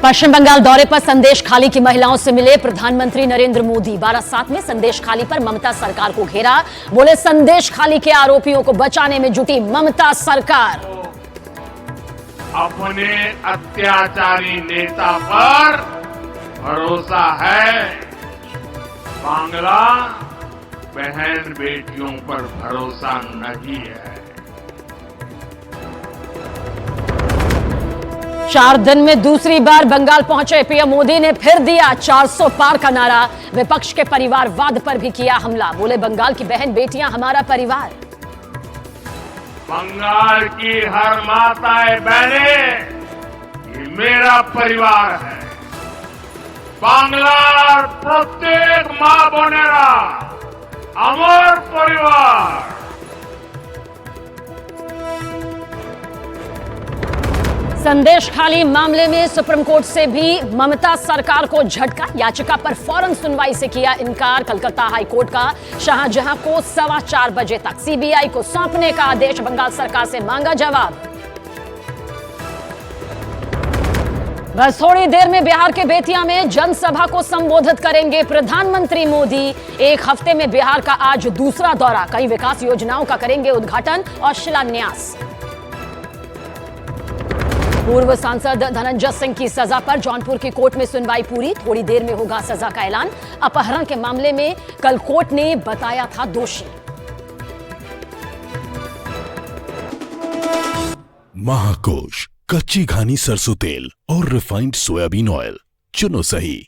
पश्चिम बंगाल दौरे पर संदेश खाली की महिलाओं से मिले प्रधानमंत्री नरेंद्र मोदी। बारासात में संदेश खाली पर ममता सरकार को घेरा। बोले संदेश खाली के आरोपियों को बचाने में जुटी ममता सरकार। अपने अत्याचारी नेता पर भरोसा है, बांग्ला बहन बेटियों पर भरोसा नहीं है। 4 दिन में दूसरी बार बंगाल पहुंचे पीएम मोदी ने फिर दिया 400 पार का नारा। विपक्ष के परिवारवाद पर भी किया हमला। बोले बंगाल की बहन बेटियां हमारा परिवार। बंगाल की हर माताएं बहनें ये मेरा परिवार है। बांग्लार प्रत्येक मां बोनेरा আমার परिवार। संदेश खाली मामले में सुप्रीम कोर्ट से भी ममता सरकार को झटका। याचिका पर फौरन सुनवाई से किया इनकार कलकत्ता हाई कोर्ट का। शाहजहां को 4:15 बजे तक सीबीआई को सौंपने का आदेश। बंगाल सरकार से मांगा जवाब। बस थोड़ी देर में बिहार के बेतिया में जनसभा को संबोधित करेंगे प्रधानमंत्री मोदी। 1 हफ्ते में बिहार का आज दूसरा दौरा। कई विकास योजनाओं का करेंगे उद्घाटन और शिलान्यास। पूर्व सांसद धनंजय सिंह की सजा पर जौनपुर की कोर्ट में सुनवाई पूरी। थोड़ी देर में होगा सजा का ऐलान। अपहरण के मामले में कल कोर्ट ने बताया था दोषी। महाकोश कच्ची घानी सरसों तेल और रिफाइंड सोयाबीन ऑयल चुनो सही।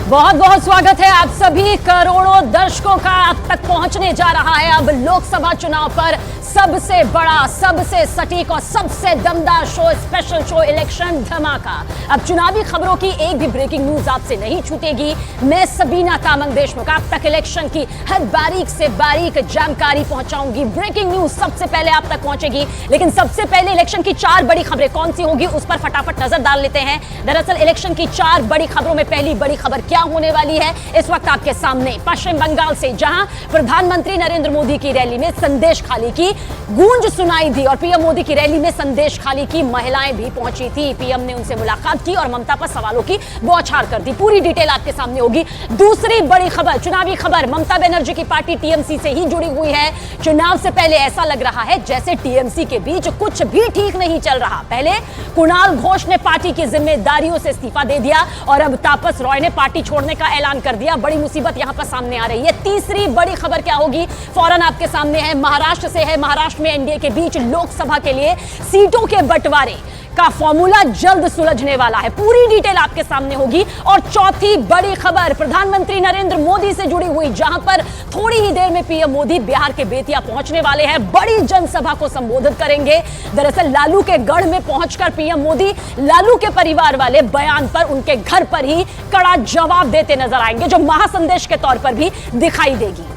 बहुत बहुत स्वागत है आप सभी। करोड़ों दर्शकों का अब तक पहुंचने जा रहा है अब लोकसभा चुनाव पर सबसे बड़ा, सबसे सटीक और सबसे दमदार शो, स्पेशल शो इलेक्शन धमाका। अब चुनावी खबरों की एक भी ब्रेकिंग न्यूज आपसे नहीं छूटेगी। मैं सबीना तामंग देशमुख आप तक इलेक्शन की हर बारीक से बारीक जानकारी पहुंचाऊंगी। ब्रेकिंग न्यूज सबसे पहले आप तक पहुंचेगी। लेकिन सबसे पहले इलेक्शन की 4 बड़ी खबरें कौन सी होगी उस पर फटाफट नजर डाल लेते हैं। दरअसल इलेक्शन की 4 बड़ी खबरों में पहली बड़ी खबर क्या होने वाली है इस वक्त आपके सामने। पश्चिम बंगाल से जहां प्रधानमंत्री नरेंद्र मोदी की रैली में संदेश खाली की गूंज सुनाई दी और पीएम मोदी की रैली में संदेश खाली की महिलाएं भी पहुंची थी। पीएम ने उनसे मुलाकात की और ममता पर सवालों की बौछार कर दी। पूरी डिटेल आपके सामने होगी। दूसरी बड़ी खबर, चुनावी खबर, ममता बनर्जी की पार्टी टीएमसी से ही जुड़ी हुई है। चुनाव से पहले ऐसा लग रहा है जैसे टीएमसी के बीच कुछ भी ठीक नहीं चल रहा। पहले कुणाल घोष ने पार्टी की जिम्मेदारियों से इस्तीफा दे दिया और अब तापस रॉय ने पार्टी छोड़ने का ऐलान कर दिया। बड़ी मुसीबत यहां पर सामने आ रही है। तीसरी बड़ी खबर क्या होगी फौरन आपके सामने है। महाराष्ट्र से है। महाराष्ट्र में एनडीए के बीच लोकसभा के लिए सीटों के बंटवारे का फॉर्मूला जल्द सुलझने वाला है। पूरी डिटेल आपके सामने होगी। और चौथी बड़ी खबर प्रधानमंत्री नरेंद्र मोदी से जुड़ी हुई, जहां पर थोड़ी ही देर में पीएम मोदी बिहार के बेतिया पहुंचने वाले हैं। बड़ी जनसभा को संबोधित करेंगे। दरअसल लालू के गढ़ में पहुंचकर पीएम मोदी लालू के परिवार वाले बयान पर उनके घर पर ही कड़ा जवाब देते नजर आएंगे, जो महासंदेश के तौर पर भी दिखाई देगी।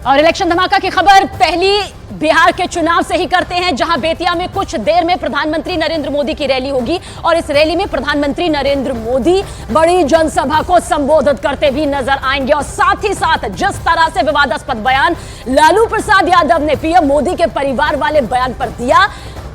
और इलेक्शन धमाका की खबर पहली बिहार के चुनाव से ही करते हैं, जहां बेतिया में कुछ देर में प्रधानमंत्री नरेंद्र मोदी की रैली होगी और इस रैली में प्रधानमंत्री नरेंद्र मोदी बड़ी जनसभा को संबोधित करते भी नजर आएंगे। और साथ ही साथ जिस तरह से विवादास्पद बयान लालू प्रसाद यादव ने पीएम मोदी के परिवार वाले बयान पर दिया,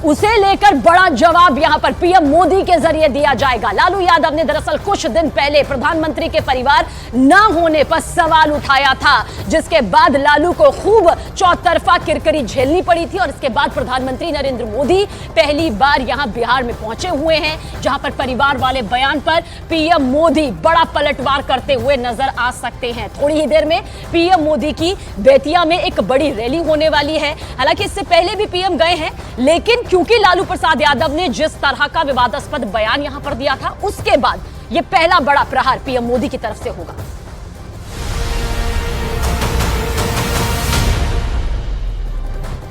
उसे लेकर बड़ा जवाब यहां पर पीएम मोदी के जरिए दिया जाएगा। लालू यादव ने दरअसल कुछ दिन पहले प्रधानमंत्री के परिवार न होने पर सवाल उठाया था, जिसके बाद लालू को खूब चौतरफा किरकिरी झेलनी पड़ी थी। और इसके बाद प्रधानमंत्री नरेंद्र मोदी पहली बार यहां बिहार में पहुंचे हुए हैं, जहां पर परिवार वाले बयान पर पीएम मोदी बड़ा पलटवार करते हुए नजर आ सकते हैं। थोड़ी ही देर में पीएम मोदी की बेतिया में एक बड़ी रैली होने वाली है। हालांकि इससे पहले भी पीएम गए हैं, लेकिन क्योंकि लालू प्रसाद यादव ने जिस तरह का विवादास्पद बयान यहां पर दिया था, उसके बाद यह पहला बड़ा प्रहार पीएम मोदी की तरफ से होगा।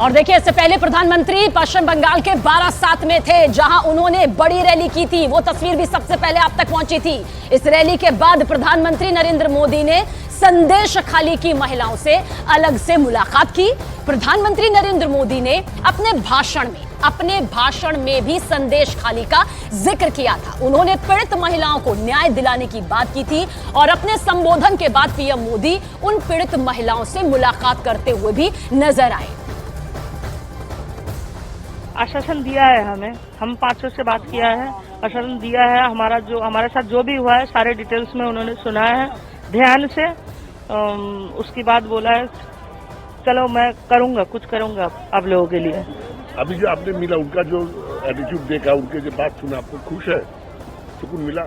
और देखिए, इससे पहले प्रधानमंत्री पश्चिम बंगाल के बारासात में थे, जहां उन्होंने बड़ी रैली की थी। वो तस्वीर भी सबसे पहले आप तक पहुंची थी। इस रैली के बाद प्रधानमंत्री नरेंद्र मोदी ने संदेश खाली की महिलाओं से अलग से मुलाकात की। प्रधानमंत्री नरेंद्र मोदी ने अपने भाषण में भी संदेश खाली का जिक्र किया था। उन्होंने पीड़ित महिलाओं को न्याय दिलाने की बात की थी और अपने संबोधन के बाद पीएम मोदी उन पीड़ित महिलाओं से मुलाकात करते हुए भी नजर आए। आश्वासन दिया है हम 500 से बात किया है, आश्वासन दिया है। हमारे साथ जो भी हुआ है सारे डिटेल्स में उन्होंने सुना है ध्यान से। उसके बाद बोला है चलो मैं कुछ करूंगा आप लोगों के लिए। अभी जो आपने मिला उनका जो एटीट्यूड देखा, उनके जो बात सुना, आपको खुश है, सुकून मिला?